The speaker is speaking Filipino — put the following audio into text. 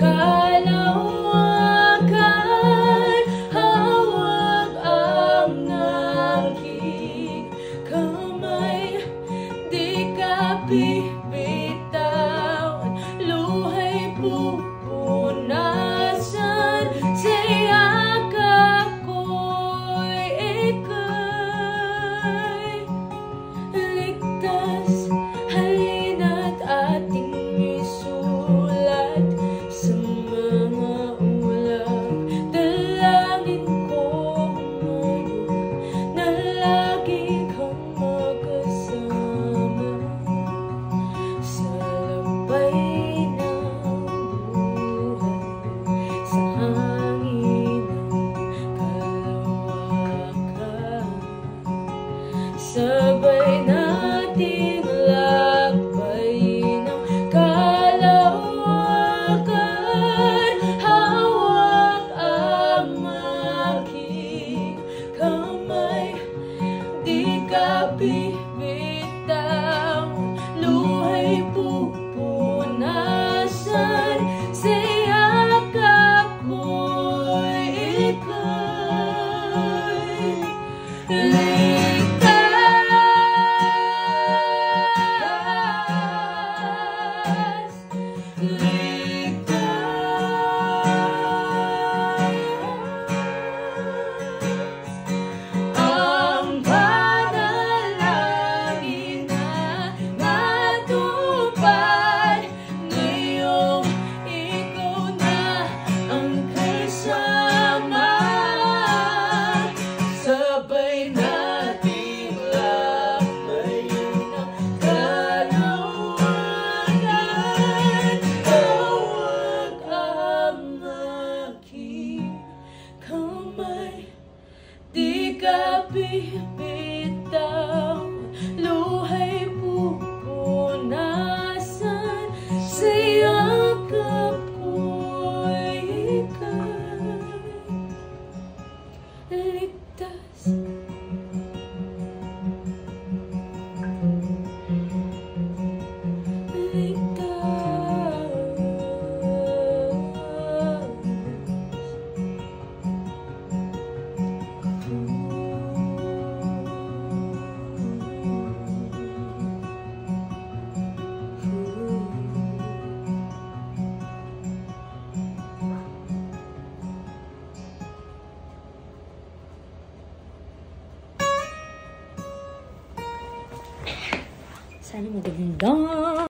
kalawakan, hawak ang aking kamay. Di ka bibitawan, luhay pupunasan, sa yakap ko'y ika'y ligtas. Halina't ating isulat sa mga ulap, dalangin ko ngayon na lagi kang magkasama sa labay ng buhay, sa hangin ng kalawakan. Sabay nating lakbay ng kalawakan, hawak ang aking kamay. Di ka bibitawan, luhay pupunasan, sa yakap ko'y ika'y ligtas. Ang panalangin na matupad ngayong ikaw na ang kasama. Sabay nating lakbayin ang kalawakan, hawak ang aking kamay. Di ka bibitawan, luhay pupunasan, sa yakap ko'y ika'y ligtas. Sana maganda.